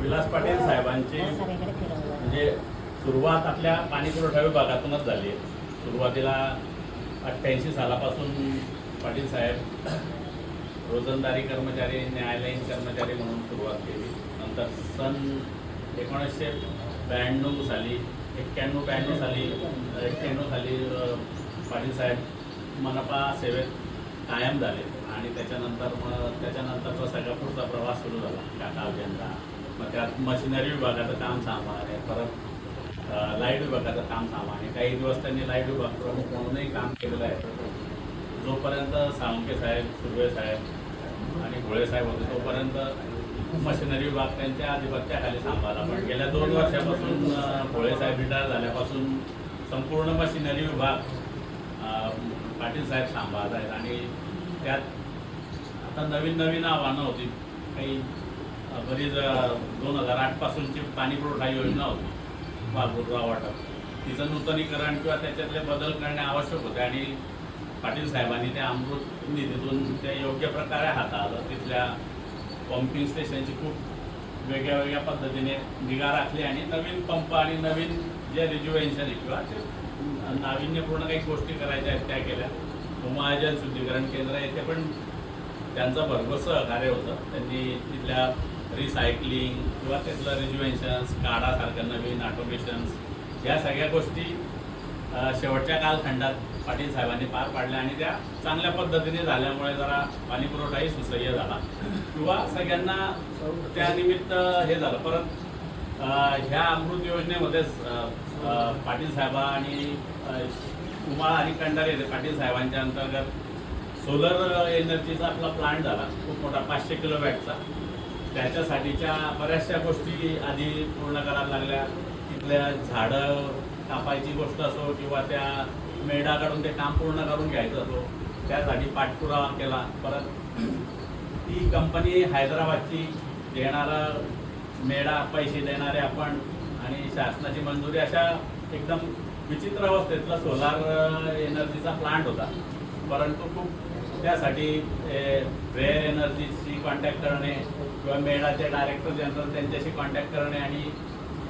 विलास पाटील साहेबांची म्हणजे सुरुवात आपल्या पाणी पुरवठा विभागातूनच झाली आहे. सुरुवातीला 88 सालापासून पाटील साहेब रोजंदारी कर्मचारी, न्यायालयीन कर्मचारी म्हणून सुरुवात केली. नंतर सन 1992 साली 91 साली पाटील साहेब मनपा सेवेत कायम झाले आणि त्याच्यानंतर तो सगळा पुढचा प्रवास सुरू झाला टाटा अभियंता. मग त्यात मशिनरी विभागाचं काम सांभाळणे, परत लाईट विभागाचं काम सांभाळणे. काही दिवस त्यांनी लाईट विभाग प्रमुख म्हणूनही काम केलेलं आहे. जोपर्यंत साळुंखे साहेब, सुर्वे साहेब आणि घोळे साहेब होते तोपर्यंत मशिनरी विभाग त्यांच्या आधिपत्याखाली सांभाळला. पण गेल्या 2 वर्षापासून घोळे साहेब रिटायर झाल्यापासून संपूर्ण मशिनरी विभाग पाटील साहेब सांभाळत आहेत. आणि त्यात आता नवीन आव्हानं होती. काही बरीच 2008 पासूनची पाणी पुरवठा योजना होती पाणपुरवठा वाटप, तिचं नूतनीकरण किंवा त्याच्यातले बदल करणे आवश्यक होते. आणि पाटील साहेबांनी त्या अमृत निधीतून ते योग्य प्रकारे हाताळलं. तिथल्या पंपिंग स्टेशनची खूप वेगळ्या पद्धतीने निगा राखली आणि नवीन पंप आणि नवीन जे रिज्युवेशन किंवा नाविन्यपूर्ण काही गोष्टी करायच्या आहेत त्या केल्या. उमाजल शुद्धीकरण केंद्र येथे पण त्यांचं भरघोस सहकार्य होतं. त्यांनी तिथल्या रिसायकलिंग किंवा तिथलं रिज्युवेशन्स, काढासारखं नवीन ऑटोमेशन्स या सगळ्या गोष्टी शेवटच्या कालखंडात पाटील साहेबांनी पार पाडल्या आणि त्या चांगल्या पद्धतीने झाल्यामुळे जरा पाणी पुरवठाही सुसह्य झाला किंवा सगळ्यांना त्यानिमित्त हे झालं. परत ह्या अमृत योजनेमध्येच पाटील साहेबा आणि कुमार आणि कंडारे पाटील साहेबांच्या अंतर्गत सोलर एनर्जीचा आपला प्लांट झाला, खूप मोठा 500 किलोवॅटचा. त्याच्यासाठीच्या बऱ्याचशा गोष्टी आधी पूर्ण करायला लागल्या. तिथल्या झाडं कापायची गोष्ट असो किंवा त्या मेढाकडून ते काम पूर्ण करून घ्यायचं असो, त्यासाठी पाठपुरावा केला. परत ती कंपनी हैदराबादची देणारा मेढा पैसे देणारे आपण आणि शासनाची मंजुरी अशा एकदम विचित्र अवस्थेतला सोलार एनर्जीचा प्लांट होता. परंतु खूप त्यासाठी रेअर एनर्जीशी कॉन्टॅक्ट करणे किंवा मेढाचे डायरेक्टर जनरल त्यांच्याशी कॉन्टॅक्ट करणे आणि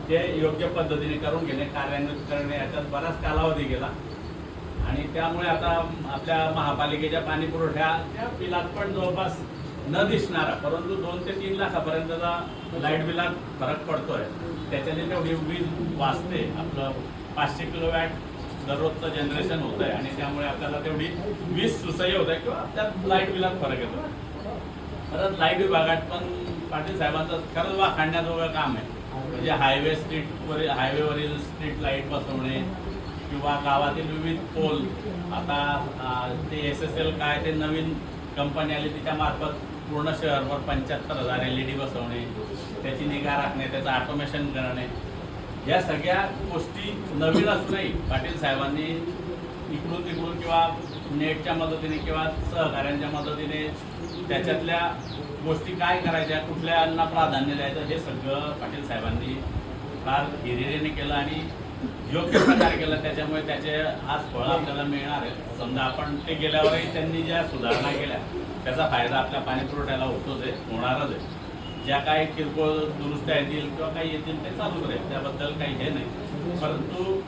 ते योग्य पद्धतीने करून घेणे, कार्यान्वित करणे, याच्यात बराच कालावधी गेला. आणि त्यामुळे आता आपल्या महापालिकेच्या पाणी पुरवठ्याच्या बिलात पण जवळपास न दिसणारा परंतु 2 ते 3 लाखापर्यंतचा लाईट बिलात फरक पडतोय. त्याच्याने तेवढी वीज वाचते. आपलं 500 किलोवॅट दररोजचं जनरेशन होतं आहे आणि त्यामुळे आपल्याला तेवढी वीज सुसह्य होत आहे किंवा त्यात लाईट बिलात फरक येतो. परत लाईट विभागात पण पाटील साहेबांचं खरंच वाखाणण्याजोगं काम आहे. म्हणजे हायवेवरील स्ट्रीट लाईट बसवणे किंवा गावातील विविध पोल. आता ते SSL काय ते नवीन कंपनी आली तिच्या मार्फत पूर्ण शहरभर 75,000 LED बसवणे, त्याची निगा राखणे, त्याचं ऑटोमेशन करणे, या सगळ्या गोष्टी नवीन असूनही पाटील साहेबांनी इकडून तिकडून किंवा नेटच्या मदतीने किंवा सहकाऱ्यांच्या मदतीने त्याच्यातल्या गोष्टी काय करायच्या, कुठल्याना प्राधान्य द्यायचं, हे सगळं पाटील साहेबांनी फार हिरिरीने केलं आणि योग्य प्रकारे केलं. त्याच्यामुळे त्याचे आज फळं आपल्याला मिळणार आहे. समजा आपण ते गेल्यावरही त्यांनी ज्या सुधारणा केल्या त्याचा फायदा आपल्या पाणी पुरवठ्याला होतोच आहे, होणारच आहे. ज्या काही किरकोळ दुरुस्त्या येतील किंवा काही येतील ते चालूच राहील, त्याबद्दल काही हे नाही. परंतु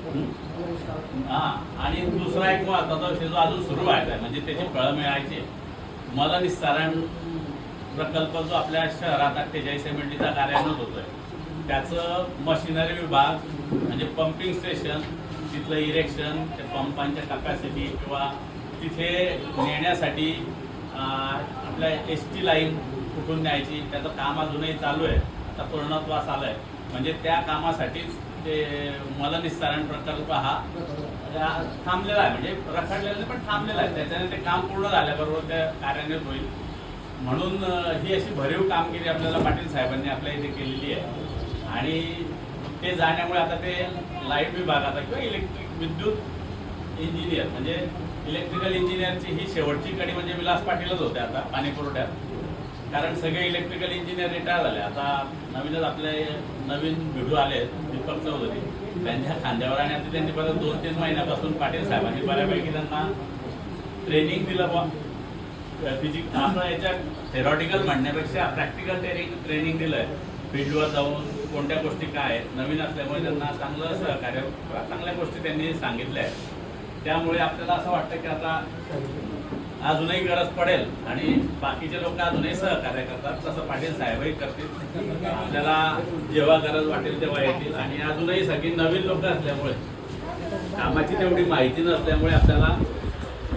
आणि दुसरा एक महत्त्वाचा विषय जो अजून सुरू व्हायचा आहे म्हणजे त्याची फळं मिळायची, मलनिस्सारण प्रकल्प जो आपल्या शहरात 48 MLDचा कार्यान्वित होतोय, त्याचं मशिनरी विभाग म्हणजे पंपिंग स्टेशन, तिथलं इरेक्शन, त्या पंपांच्या कपॅसिटी किंवा तिथे नेण्यासाठी आपल्या ST लाईन कुठून न्यायची, त्याचं काम अजूनही चालू आहे. आता पूर्णत्वास आलं आहे. म्हणजे त्या कामासाठीच ते मलनिस्सारण प्रकल्प हा थांबलेला आहे. म्हणजे रखडलेला नाही पण थांबलेला आहे. त्याच्याने ते काम पूर्ण झाल्याबरोबर ते कार्यान्वित होईल. म्हणून ही अशी भरीव कामगिरी आपल्याला पाटील साहेबांनी आपल्या इथे केलेली आहे. आणि ते जाण्यामुळे आता ते लाईट विभागाचा किंवा विद्युत इंजिनियर म्हणजे इलेक्ट्रिकल इंजिनियरची ही शेवटची कडी म्हणजे विलास पाटीलच होते आता पाणी पुरवठ्यात. कारण सगळे इलेक्ट्रिकल इंजिनियर रिटायर झाले. आता नवीनच आपले नवीन भिडू आले दीपक चौधरी, त्यांच्या खांद्यावर आणि आता त्यांनी परत 2-3 महिन्यापासून पाटील साहेबांनी बऱ्यापैकी त्यांना ट्रेनिंग दिलं. बा फिजिक्स आपण याच्या थेरॉटिकल म्हणण्यापेक्षा प्रॅक्टिकल ट्रेनिंग दिलं आहे. फील्डवर जाऊन कोणत्या गोष्टी काय आहेत, नवीन असल्यामुळे त्यांना चांगलं सहकार्य, चांगल्या गोष्टी त्यांनी सांगितल्या आहेत. त्यामुळे आपल्याला असं वाटतं की आता अजूनही गरज पडेल आणि बाकीचे लोक अजूनही सहकार्य करतात, तसं पाटील साहेबही करतील. आपल्याला जेव्हा गरज वाटेल तेव्हा येतील. आणि अजूनही सगळी नवीन लोक असल्यामुळे, कामाची तेवढी माहिती नसल्यामुळे आपल्याला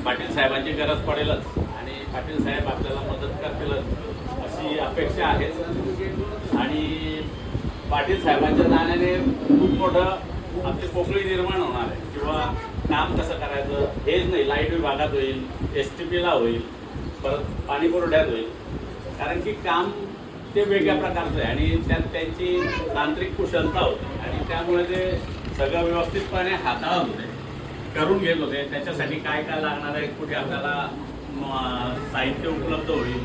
पाटील साहेबांची गरज पडेलच आणि पाटील साहेब आपल्याला मदत करतीलच अशी अपेक्षा आहे. आणि पाटील साहेबांच्या जाण्याने खूप मोठं आपली पोकळी निर्माण होणार आहे, किंवा काम कसं करायचं हेच नाही, लाईट विभागात होईल, STPला होईल, परत पाणी पुरवठ्यात होईल. कारण की काम ते वेगळ्या प्रकारचं आहे आणि त्यात त्यांची तांत्रिक कुशलता होती आणि त्यामुळे ते सगळं व्यवस्थितपणे हाताळत होते, करून घेत होते. त्याच्यासाठी काय काय लागणार आहे, कुठे आपल्याला साहित्य उपलब्ध होईल,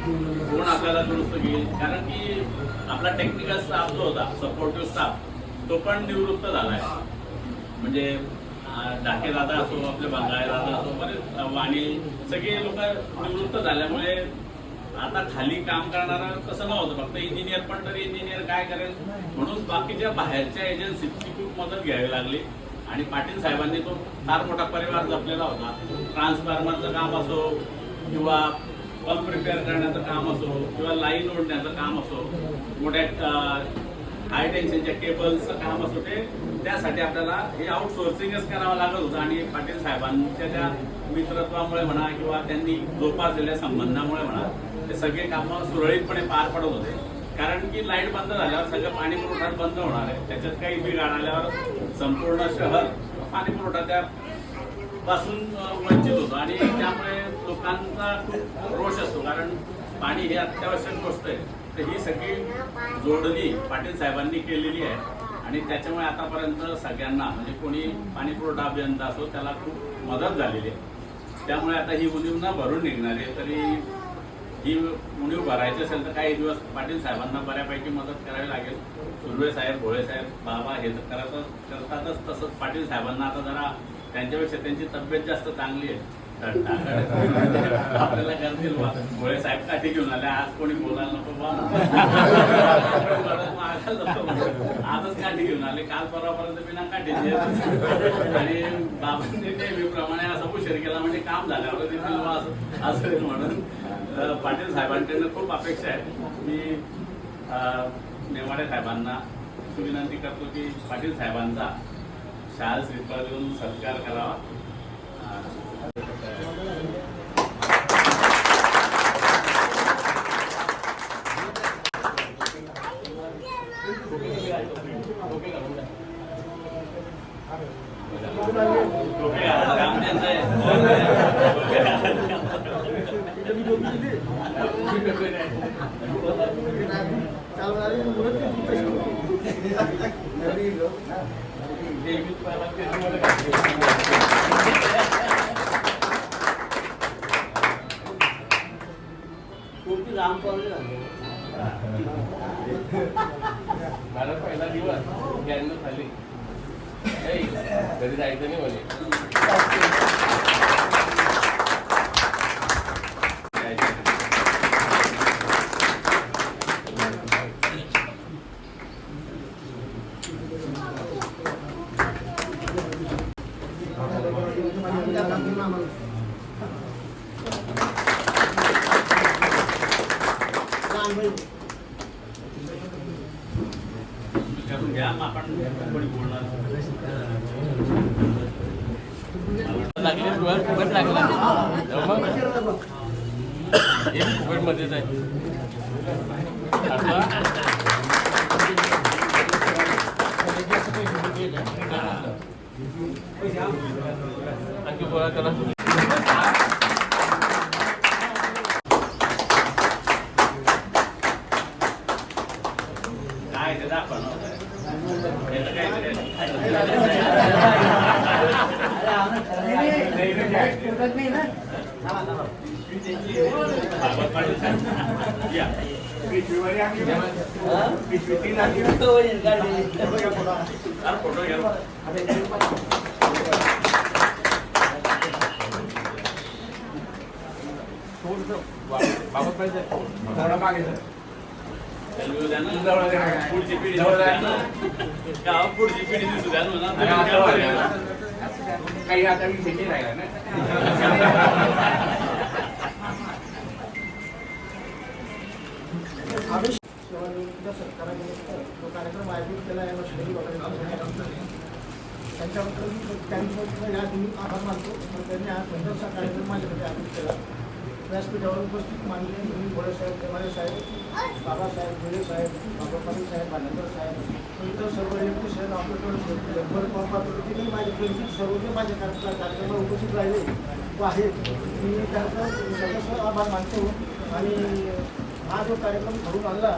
कोण आपल्याला दुरुस्त घेईल. कारण की आपला टेक्निकल स्टाफ जो होता, सपोर्टिव्ह स्टाफ, तो पण निवृत्त झाला आहे. म्हणजे डाके दादा असो, आपले बंगाळे दादा असो, बरेच वाणी सगळे लोक निवृत्त झाल्यामुळे आता खाली काम करणारा तसं नव्हतं, फक्त इंजिनियर. पण तरी इंजिनियर काय करेल म्हणून बाकीच्या बाहेरच्या एजन्सीची खूप मदत घ्यावी लागली. आणि पाटील साहेबांनी तो फार मोठा परिवार जपलेला होता. ट्रान्सफॉर्मरचं काम असो, किंवा पंप रिपेअर करण्याचं काम असो, किंवा लाईन ओढण्याचं काम असो, मोठ्या हाय टेन्शनच्या केबल्सचं काम असो, ते त्यासाठी आपल्याला हे आउटसोर्सिंगच करावं लागत होतं. आणि पाटील साहेबांच्या त्या मित्रत्वामुळे म्हणा, किंवा त्यांनी जोपासलेल्या संबंधामुळे म्हणा, ते सगळे कामं सुरळीतपणे पार पडत होते. कारण की लाईट बंद झाल्यावर सगळं पाणी पुरवठा बंद होणार आहे. त्याच्यात काही बिघाड आल्यावर संपूर्ण शहर पाणी पुरवठा त्यापासून वंचित होतो आणि त्यामुळे लोकांचा खूप रोष असतो. कारण पाणी ही अत्यावश्यक गोष्ट आहे. तर ही सगळी जोडणी पाटील साहेबांनी केलेली आहे आणि त्याच्यामुळे आतापर्यंत सगळ्यांना, म्हणजे कोणी पाणी पुरवठा अभियंता असो, त्याला खूप मदत झालेली आहे. त्यामुळे आता ही उणीव न भरून निघणार आहे. तरी ही उणीव भरायची असेल तर काही दिवस पाटील साहेबांना बऱ्यापैकी मदत करावी लागेल. सुर्वे साहेब, भोळे साहेब, बाबा हे तर करतातच. तसंच पाटील साहेबांना आता जरा त्यांच्यापेक्षा त्यांची तब्येत जास्त चांगली आहे, आपल्याला करतील. भोळे साहेब काठी घेऊन आले, आज कोणी बोलायला नको आजच काठी घेऊन आले, काल परवापर्यंत बिना काठीचे. आणि बाबांनी नेहमीप्रमाणे असं उशीर केला म्हणजे काम झाल्यावर देखील असं म्हणून पाटील साहेबांकडनं खूप अपेक्षा आहे. मी नेवाडे साहेबांना विनंती करतो की पाटील साहेबांचा शाल श्रीफळ देऊन सत्कार करावा. मला पहिला दिवस गॅन खाली घरी जायचं नाही म्हणे. मध्येच आहे आणखी गोळा करा. काय ते दाखवा फोटो घ्या. बाबा पाहिजे थोडा मागे येऊ द्या ना. जवळ द्या. पुढची पिढी जवळ दिसू द्या द्या. ना. का पुढची पिढी दिसू द्या ना. आणि आता वाढल्या. काही आता मी शेती राहिला ना आदेश सेवानिवृत्तीच्या सरकारानिमित्त तो कार्यक्रम आयोजित केला आहे शहरी वगैरे त्यांच्याबद्दल त्यांच्याबद्दल या तुम्ही आभार मानतो तर त्यांनी हा सुंदरसा कार्यक्रम माझ्याकडे आयोजित केला व्यासपीठावर उपस्थित माननीय सुनील गोळे साहेब देवारे साहेब बाबासाहेब गोळे साहेब बाबापाटी साहेब बांधकर साहेब इतर सर्व व्यक्ती साहेब ऑपरेटर माझे परिचित सर्व जे माझ्या कार्यक्रमाला उपस्थित राहिले व आहेत मी त्यांचा सर्वस्व आभार मानतो आणि हा जो कार्यक्रम घडून आणला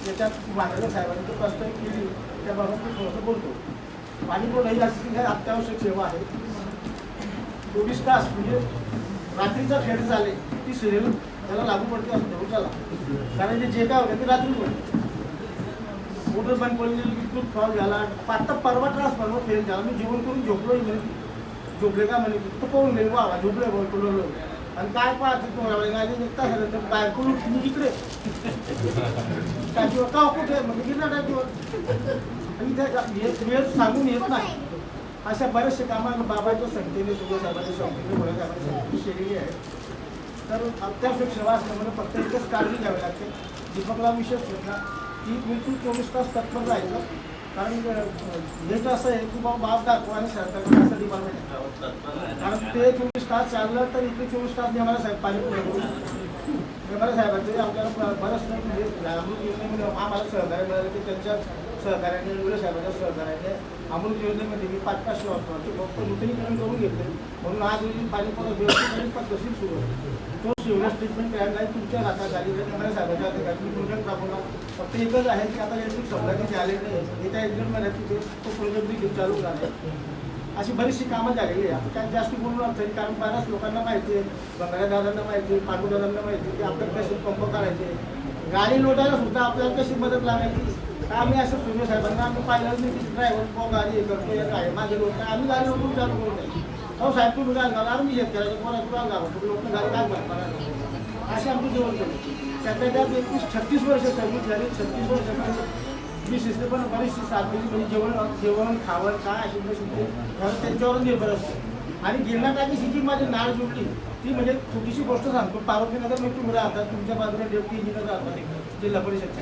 त्याच्यात बांधकर साहेबांनी जो प्रस्ताव केली त्याबाबत मी थोडंसं बोलतो पाणीपुरवठा ही अशी काही अत्यावश्यक सेवा आहे 24 तास म्हणजे रात्रीचा खेळ झाले ती सिरियल त्याला लागू पडते असं धरून झाला कारण जे काय होतं ते रात्री होतं मोटर बंद पडली विद्युत फॉल झाला आता परवा ट्रान्सफॉर्मर फेल झाला मी जेवण करून झोपलोही म्हणे झोपले का म्हणे तो पाहून गेले वा झोपले बोललो आणि काय पाहतो तुम्हाला नाही निघता झालं तर बायको मी इकडे टाकीवर का कुठे म्हणजे गिरणार टाकीवर आणि त्या वेळ सांगून येत नाही अशा बरेचसे कामं बाबाच्या संख्येने सूर्यसाहेबांच्या संख्येने गोळ्या साहेबांच्या संख्येने केलेली आहे तर अत्यावश्यक सेवा असल्यामुळे फक्त एकच काळजी घ्यावी लागते दीपकला विशेष घेतला की बिलकुल 24 तास तत्पर राहायचं कारण हेच असं आहे की बाबा बाप दाखवा आणि सरकारचं असं डिपार्टमेंट आहे कारण ते 24 तास चाललं तर इथे 24 तास नेमाला साहेब पाणी पुरवतो नेमाला साहेबांचं आपल्याला बरंच म्हणजे अमृत योजनेमध्ये आम्हाला सहकार्य मिळालं की त्यांच्या सहकार्याने वेगळ्या साहेबांच्या सहकार्याने अमृत योजनेमध्ये मी 500 वाजताचे फक्त नूतनीकरण करून घेतले म्हणून आज रोजी पाणी पुरवठा व्यवस्थित पद्धतशीर सुरू आहे तो सिव्हिल ट्रीटमेंट करायला तुमच्या हातात आली तर नेमाला साहेबांच्या अधिकारी मी प्रोजेक्ट राबवला फक्त एकच आहे की आता इलेक्ट्रिक सप्लायचे आले नाही येत्या 1-1.5 महिन्यात तो प्रोजेक्ट देखील चालू झाला अशी बरीचशी कामं झालेली आहे आता काय जास्त बोलू नये तरी कारण बऱ्याच लोकांना माहिती आहे बंगाऱ्यादादांना माहिती आहे पांडुदादांना माहिती आहे की आपल्याला कसे पंप करायचे गाडी लोटायला सुद्धा आपल्याला कशी मदत लागायची आम्ही असं सूर्य साहेबांना आम्ही पाहिलं नाही की ड्रायव्हर गाडी हे करतो हे काय माझे लोक आम्ही गाडी लोटून चालू करू नये हो साहेब तुम्ही गाल घाला आम्ही शेत करायचं कोणा तुला घाला तुम्ही लोक गाडी काय म्हणणार असे आमचे जेवण केलं त्यातल्या त्यात 36 वर्ष सर्विस झाली 36 वर्ष मी शिस्ते पण बरीचशी साधलेली म्हणजे जेवण खावण काय अशी शिकते कारण त्यांच्यावर निर्भर असते आणि गिरणा टाकीशी जी माझी नाळ जुळली ती म्हणजे छोटीशी गोष्ट सांगतो पार्वतीनगर मी तुम्ही राहतात तुमच्या बाजूला डेप्टी इंजिनियर राहतात जिल्हा परिषदचे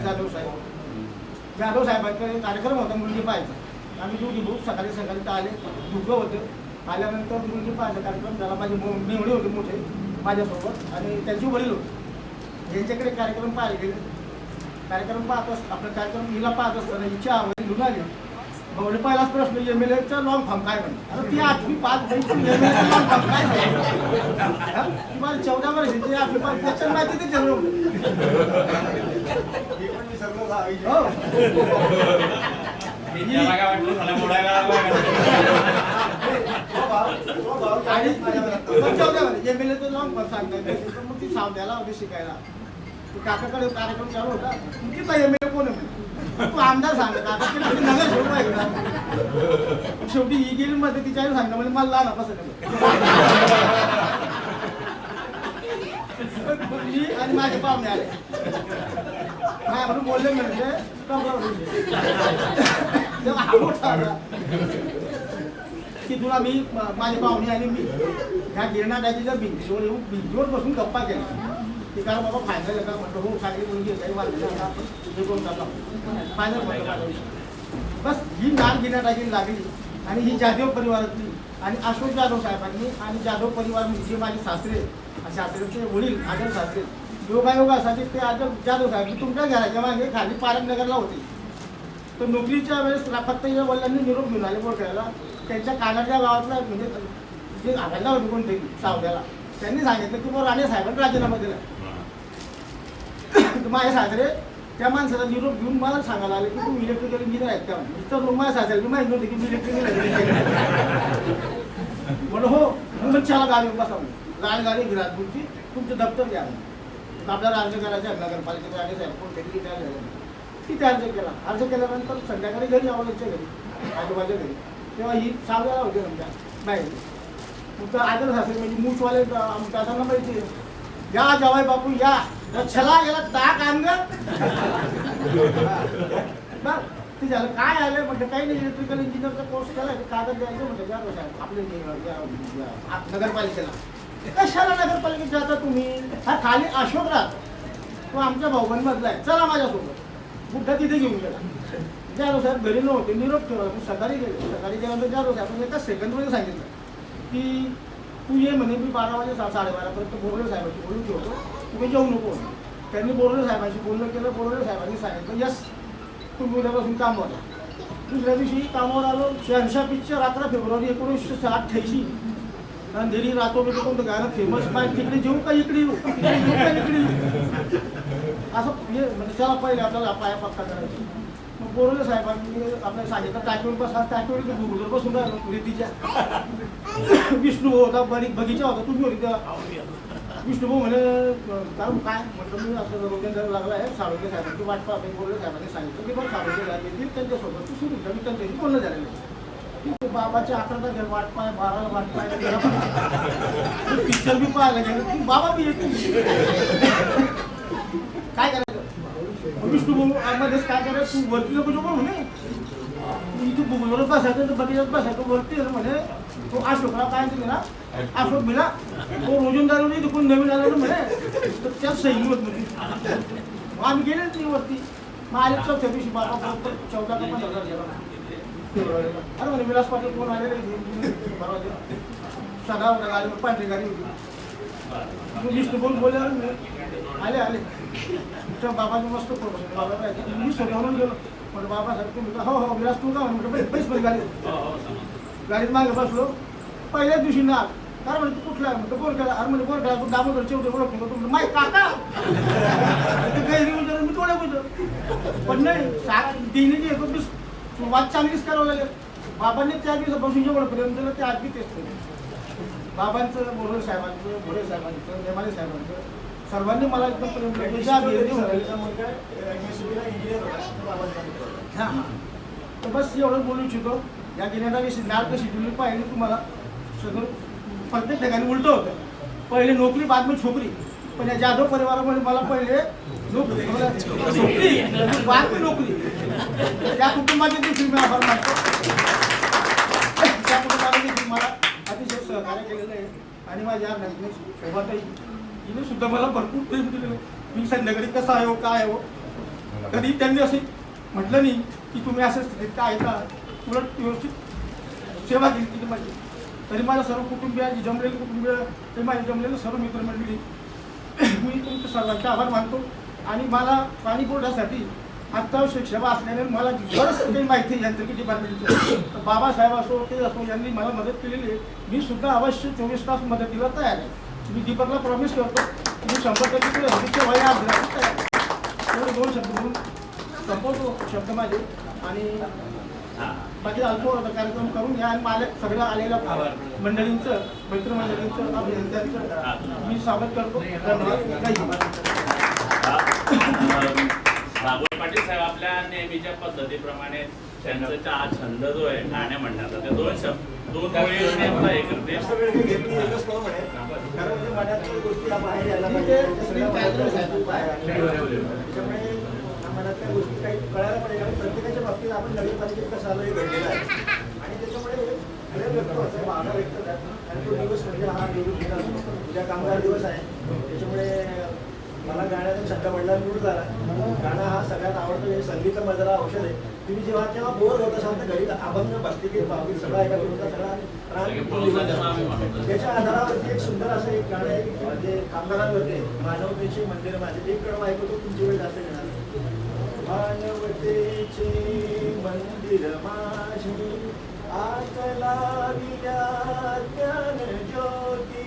जाधव साहेबांकडे कार्यक्रम होता मुलगी पाहायचा आम्ही दोघी भाऊ सकाळी तर आले दुःख होतं आल्यानंतर मुलगी पाहायचा कार्यक्रम झाला माझे मेवणे होते मोठे माझ्यासोबत आणि त्यांचे वडील होते यांच्याकडे कार्यक्रम पाहायला गेले कार्यक्रम पाहत आपला कार्यक्रम हिला पाहत असताना इच्छा आवडली घेऊन आली मग पहिलाच प्रश्न MLAचा लॉंग फॉर्म काय म्हणे अरे ती 8वी पास MLAचा लॉंग फॉर्म काय ती मला 14 वर्षाची 8वी पास त्याच्या माहिती ते जरूर हो आणि 14 वर्ष MLAचा लॉंग फॉर्म सांगतात मग ती सावद्याला होती शिकायला काकाकडे कार्यक्रम चालू होता किती MLA कोण आहे तू आमदार सांग काकाकडे नगर सोडू आहे शेवटी ही गेली मध्ये तिच्या सांगणं म्हणजे मला लहान पसंत मी आणि माझे पाहुणे आले काय म्हणून बोलले म्हणजे तेव्हा हा मोठा आला की तुला मी माझे पाहुणे आणि मी ह्या गिरणाऱ्याच्या भिंतीवर बसून गप्पा केला ते कारण बाबा फायनल का म्हटलं हो चांगली मुलगी काही वाटलं आपण हे करून टाकला फायनल म्हटलं बस ही नाल घेण्यासाठी लागली आणि ही जाधव परिवारातली आणि अशोक जाधव साहेबांनी आणि जाधव परिवार जे माझे सासरे सासऱ्याचे वडील आजल सासरे योगायोगासाठी ते आजल जाधव साहेब तुमच्या घराच्या मागे खाली पारमनगरला होते तर नोकरीच्या वेळेस फक्त या वडिलांनी निरोप घेऊन आले बोलकायला त्यांच्या कानाच्या गावातला म्हणजे जे आघाडला होते कोणतरी सावद्याला त्यांनी सांगितलं की राणे साहेबांनी राजीनामा दिला माझे सासरे त्या माणसाला निरोप घेऊन मला सांगायला आले की तू इलेक्ट्रिकल इंजिनियर आहेत का तर मग माझ्या सासऱ्याला मी माहिती नव्हती की मी इलेक्ट्रिकल म्हणून हो म्हणून चला गाडी बसा लाल गाडी गिराजपूरची तुमचं दप्तर घ्या आपल्याला अर्ज करायचा नगरपालिकेचा आणि साहेब कोण तयार झालं तिथे अर्ज केला अर्ज केल्यानंतर संध्याकाळी घरी आवडायच्या घरी आजोबाच्या घरी तेव्हा ही सावळ्याला होते आमच्या बाहेर मग तर आदर सासरे म्हणजे मूठवाले दादांना माहिती आहे या जावाई बापू या छला गेला ताक अंग बरं ते झालं काय आलं म्हटलं काही नाही इलेक्ट्रिकल इंजिनियरचा कोर्स केला कागद द्यायचं म्हटलं जा साहेब आपले नगरपालिकेला कशाला नगरपालिकेत जाता तुम्ही हा खाली अशोक राहत तो आमच्या भाऊबंदमधला आहे चला माझ्यासोबत बुड्ढा तिथे घेऊन गेला जाधव साहेब घरी नव्हते निरोप ठेवला मी सकाळी गेले सकाळी गेल्यानंतर जाधव साहेब एका सेकंडमध्ये सांगितलं की तू ये म्हणे मी 12 वाजे 12:30पर्यंत बोरले साहेबांशी बोलून ठेवतो तुम्ही जाऊ नको त्यांनी बोरले साहेबांशी बोलणं केलं बोरले साहेबांनी सांगितलं यस तुम्ही उद्यापासून कामावर दुसऱ्या दिवशी कामावर आलो शहनशाह पिक्चर 11 फेब्रुवारी 1988 अंधेरी रातो मी कोणतं गाणं फेमस पाय तिकडे जेऊ का इकडे येऊ इकडे असं म्हणजे चला पहिले आपल्याला पाया पक्का करायची मग बोरले साहेबांनी आपल्याला सांगितलं टाकीवर बसा टाकीवर गुरुजर बसून राहिलो रेतीच्या विष्णू होता बगीचा होता तुम्ही होती तेव्हा विष्णुभाऊ म्हणे कारण काय म्हटलं मी असं रोजंदारी लागला आहे साळुंके साहेबांची वाट पाहते बोलले साहेबांनी सांगितलं की बरं साळुंके साहेब येतील त्यांच्यासोबत तू सुरू मी त्यांच्याशी बोलणं झालेलं आहे बाबाच्या 11ला गेलं वाट पाय 12ला वाट पाय पिक्चर बी पाहायला गेलं बाबा बी येतील काय करायचं विष्णुभाऊ मध्येच काय करायचं तू वरती नको जो म्हणे इथे बुगलवर बसायचं तर बगीचात बसायचं वरती म्हणे तो अशोकला काय केलं ना अशोक मिला तो रोजंदारी नाही तिकडून नवीन आला म्हणे तर त्यात सही होत म्हणजे आम्ही गेलेच नाही वरती मग आले चौथ्या दिवशी बाबा 14 का 15,000 गेला अरे म्हणे विलास पाटील कोण आलेले सदा होता गाडीवर पांढरी गाडी होती विष्णू बोलून बोलले आले आले तुमच्या बाबाचं मस्त प्रोफेशन बाबा काय मी स्वतःहून गेलो म्हटलं बाबासाहेब तुम्ही हो हो विलास तू का म्हटलं बैस पण गाडीत मागे बसलो पहिल्याच दिवशी ना काय म्हणतो तू कुठला म्हणतो बोरखेडा अरे म्हणजे बोरखेडा तू दामोदर शेवटे ओळख नाही तुम्ही माय काका गैरी उजर मी थोड्या उजर पण नाही देणीची येतो मी सुरुवात चांगलीच करावं लागेल बाबांनी त्या दिवसापासून जेवढं प्रेम दिलं ते आज बी तेच केलं बाबांचं बोरले साहेबांचं भोरे साहेबांचं नेमाले साहेबांचं सर्वांनी मला एकदम प्रेम हां हां तर बस एवढं बोलू इच्छितो या गिन्याची नाळ कशी तुम्ही पाहिली तुम्हाला सगळं प्रत्येक ठिकाणी उलटं होतं पहिले नोकरी बाद में छोकरी पण या जाधव परिवारामध्ये मला पहिले नोकरी बाद में नोकरी त्या कुटुंबाचे देखील मी आभार मानतो त्या कुटुंबाने देखील मला अतिशय सहकार्य केलेलं आहे आणि माझ्या शोभाताई हिने सुद्धा मला भरपूर प्रेम दिलेलं आहे मी संध्याकाळी कसा आहे हो काय हो कधी त्यांनी असे म्हटलं नाही की तुम्ही असं स्थितीत काय का उलट व्यवस्थित सेवा केली तिथे माझी तरी माझ्या सर्व कुटुंबियांची जमलेली कुटुंबीय ते माझे जमलेलं सर्व मित्रमंडळी मी तुमच्या सर्वांचे आभार मानतो आणि मला पाणी पुरवठ्यासाठी अत्यावश्यक सेवा असल्याने मला बरंच काही माहिती यांत्रिकी डिपार्टमेंटची तर बाबासाहेब असो ते असो यांनी मला मदत केलेली आहे मी सुद्धा अवश्य 24 तास मदतीला तयार आहे मी दीपकला प्रॉमिस करतो की मी 100% हल्लीच्या वय आज तयार एवढे 2 शब्द म्हणून संपवतो शब्द माझे आणि बाकी अल्प कार्यक्रम करून या आणि मला सगळ्या आलेल्या मंडळींचं मित्रमंडळींचं अभियंत्यांचं मी स्वागत करतो राघव पाटील साहेब आपल्या नेहमीच्या पद्धतीप्रमाणे त्यांचा हा छंद जो आहे गाण्या म्हणण्याचा ते 2 ओळी नेमका हे करते मला त्या गोष्टी काही कळायला पाहिजे आणि प्रत्येकाच्या बाबतीत आपण नगरपालिकेत कसं आलं हे घडलेलं आहे आणि त्याच्यामुळे प्रेम व्यक्त होतं भावना व्यक्त होतात आणि तो दिवस म्हणजे हा दिवस गेला उद्या कामगार दिवस आहे त्याच्यामुळे मला गाण्याचा छंद वडिलांना मूळ झाला गाणं हा सगळ्यात आवडतो हे संगीत मजला औषध आहे तुम्ही जेव्हा बोर होत असाल तर घरी अभंग भक्तिगीत भावगीत सगळा ऐका तुमचा सगळा त्याच्या आधारावरती एक सुंदर असं एक गाणं आहे की म्हणजे कामगारांवरती मानवतेचे मंदिर माझे एक कडवा ऐकतो तुमची वेळ जास्त घेणार मानवतेचे मंदिर माझे आकला ज्ञान ज्योती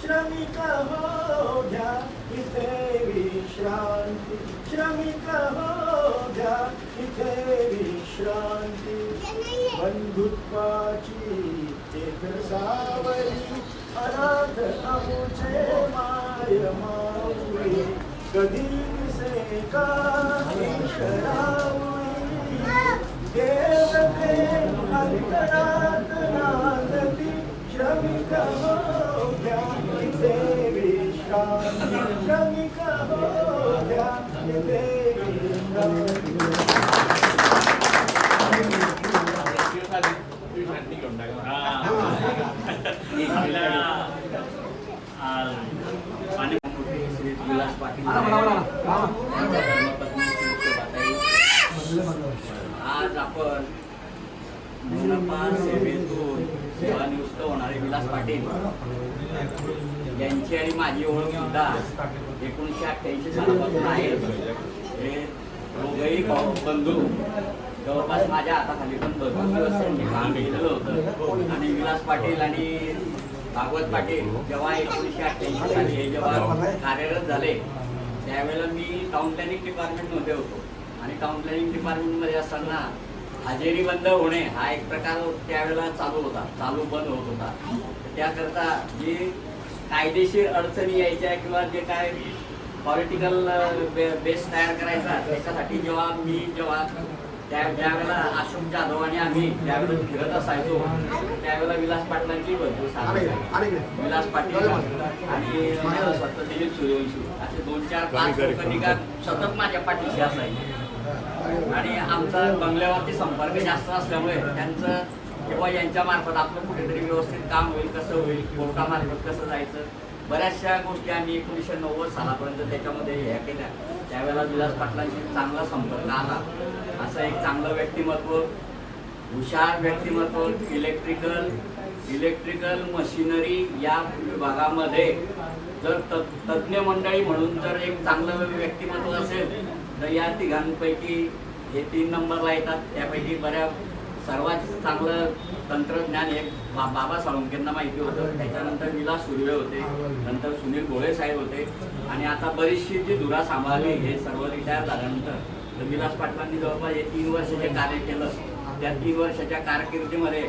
श्रमिक हो घ्या इथे विश्रांती श्रमिक हो घ्या इथे विश्रांती बंधुत्वाची एक सावली अनाथ अमुचे माय माऊली कधी दिसे का ईश्वरावळी देवते अंतरात नांदती श्रमिक हो घ्या इथे विश्रांती श्रमिक हो आज आपण मनपा सेवेतून सेवानिवृत्त होणारे विलास पाटील यांची आणि माझी ओळख सुद्धा 1988 सालापासून आहे. हे दोघंही बंधू जवळपास माझ्या हाताखाली पण 2 दिवस त्यांनी काम केलेलं होतं. आणि विलास पाटील आणि भागवत पाटील जेव्हा 1988 साली हे जेव्हा कार्यरत झाले त्यावेळेला मी टाउन प्लॅनिंग डिपार्टमेंटमध्ये होतो. आणि टाउन प्लॅनिंग डिपार्टमेंटमध्ये असताना हजेरी बंद होणे हा एक प्रकार त्यावेळेला चालू होता, चालू बंद होत होता. त्याकरता जी कायदेशीर अडचणी यायच्या किंवा जे काय पॉलिटिकल बेस तयार करायचा त्याच्यासाठी जेव्हा त्यावेळेला अशोक जाधव आणि आम्ही त्यावेळेला फिरत असायचो त्यावेळेला विलास पाटलांची विलास पाटील आणि मला स्वतः दिलीप सूर्यवंशी असे 2-4-5 लोकांनी सतत माझ्या पाठीशी असायचे. आणि आमचा बंगल्यावरती संपर्क जास्त असल्यामुळे त्यांचं किंवा यांच्या मार्फत आपलं कुठेतरी व्यवस्थित काम होईल, कसं होईल, कोर्टामार्फत कसं जायचं, बऱ्याचशा गोष्टी आम्ही 1990 सालापर्यंत त्याच्यामध्ये ह्या केल्या. त्यावेळेला विलास पाटलांशी चांगला संपर्क आला. असं एक चांगलं व्यक्तिमत्व, हुशार व्यक्तिमत्व, इलेक्ट्रिकल मशिनरी या विभागामध्ये जर तज्ज्ञ मंडळी म्हणून जर एक चांगलं व्यक्तिमत्व असेल तर या तिघांपैकी हे 3 नंबरला येतात. त्यापैकी सर्वात चांगलं तंत्रज्ञान एक बाबा साळुंखेंना माहिती होतं. त्याच्यानंतर विलास सुर्वे होते, नंतर सुनील गोळे साहेब होते. आणि आता बरीचशी जी धुरा सांभाळली हे सर्व रिटायर झाल्यानंतर तर विलास पाटलांनी जवळपास हे 3 वर्ष जे कार्य केलं त्या 3 वर्षाच्या कारकिर्दीमध्ये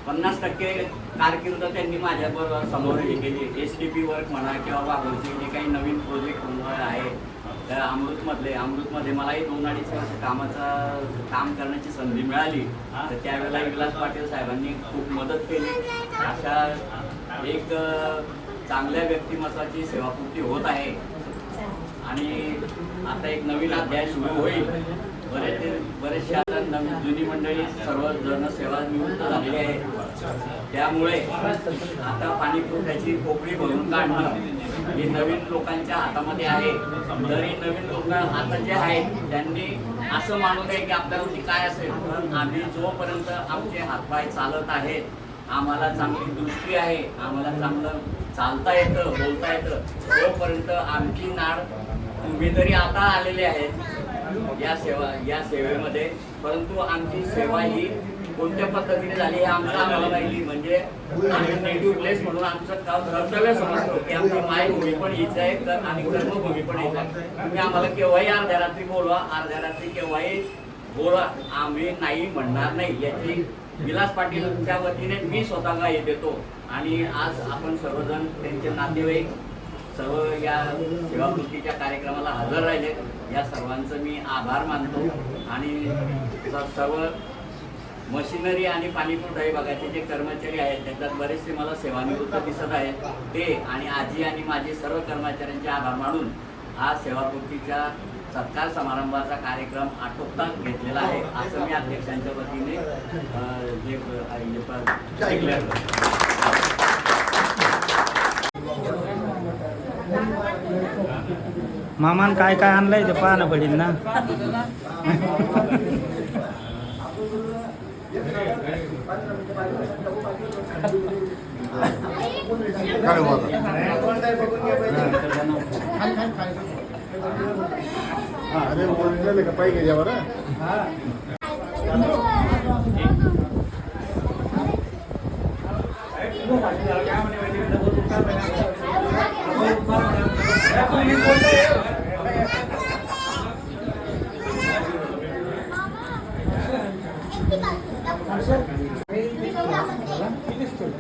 50% कारकीर्द त्यांनी माझ्याबरोबर समोर हे केली. STP वर्क म्हणा किंवा बाबूचे जे काही नवीन प्रोजेक्ट आहे त्या अमृतमध्ये मलाही 2-2.5 वर्ष काम करण्याची संधी मिळाली. तर त्यावेळेला विलास पाटील साहेबांनी खूप मदत केली. अशा एक चांगल्या व्यक्तिमत्वाची सेवापूर्ती होत आहे. आणि आता एक नवीन अध्याय सुरू होईल. बरेचसे आता जुनी मंडळी सर्वजण सेवानिवृत्त झालेली आहे. त्यामुळे आता पाणीपुरवठ्याची पोकळी भरून काढणं हे नवीन लोकांच्या हातामध्ये आहे. तरी नवीन लोक आता जे आहेत त्यांनी असं मानू नये की आपल्यावरती काय असेल. पण आम्ही जोपर्यंत आमचे हातपाय चालत आहेत, आम्हाला चांगली दृष्टी आहे, आम्हाला चांगलं चालता येतं, बोलता येतं, तोपर्यंत आमची नाळ तुम्ही तरी आता आलेले आहेत या सेवेमध्ये. परंतु आमची सेवा ही कोणत्या पद्धतीने झाली हे आम्हाला माहिती. म्हणजे आम्ही नेटिव्ह प्लेस म्हणून आमचं कर्तव्य समजतो की आमची मायभूमी पण हीच आहे आणि कर्मभूमी पण हीच आहे. तुम्ही आम्हाला केव्हाही अर्ध्या रात्री बोलवा, अर्ध्या रात्री केव्हाही बोला, आम्ही नाही म्हणणार नाही. याची विलास पाटीलच्या वतीने मी स्वतः गाई देतो. आणि आज आपण सर्वजण त्यांचे नातेवाईक सर्व या सेवापूर्तीच्या कार्यक्रमाला हजर राहिले. या सर्वांचं मी आभार मानतो. आणि सर्व मशिनरी आणि पाणीपुरवठा विभागाचे जे कर्मचारी आहेत त्याच्यात बरेचसे मला सेवानिवृत्त दिसत आहेत. ते आणि आजी आणि माझे सर्व कर्मचाऱ्यांचे आभार मानून हा सेवापूर्तीच्या सत्कार समारंभाचा कार्यक्रम आटोपतात घेतलेला आहे असं मी अध्यक्षांच्या वतीने डिक्लेअर करतो. मामान काय काय आणलंय ते पाहणं पडेल ना. अरे बोलले का पाहिजे घ्यावर.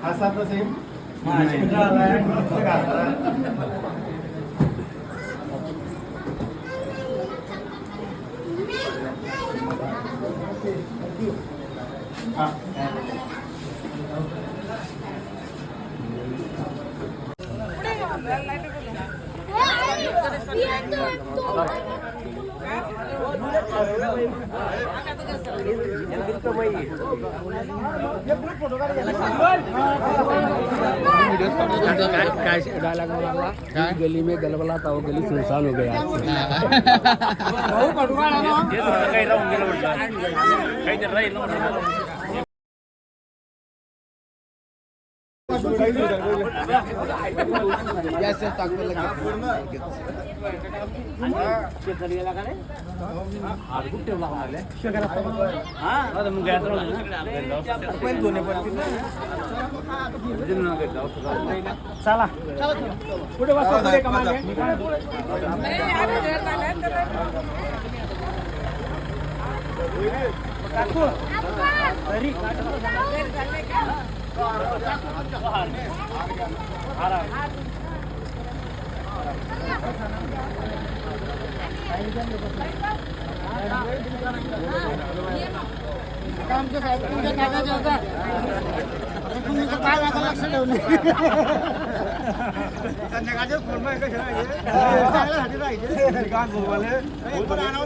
असा तसे Aku गली में गलबला था वो गली सुनसान हो गया चला पुढे बसा पुढे कमाल आमच्या साहेब तुमच्या काकाचे होता तुम्ही काय माझं लक्ष ठेवलं संध्याकाळचे फोन चांगल्यासाठी राहायचे पण आणावं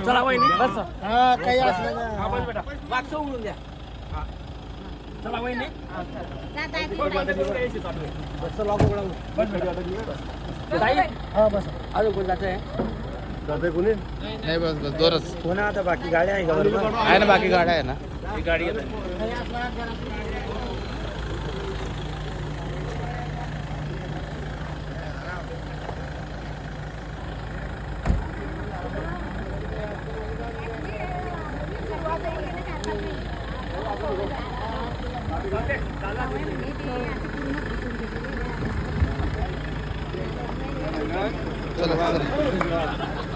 चला वहिनी बस हा काही असलं वागचं उघडून द्या चला वहिनी बस अजून कोण जात नाही बस दोरच कोणा आता बाकी गाड्या आहे का आहे ना बाकी गाड्या आहे ना ही गाडी येत चला चला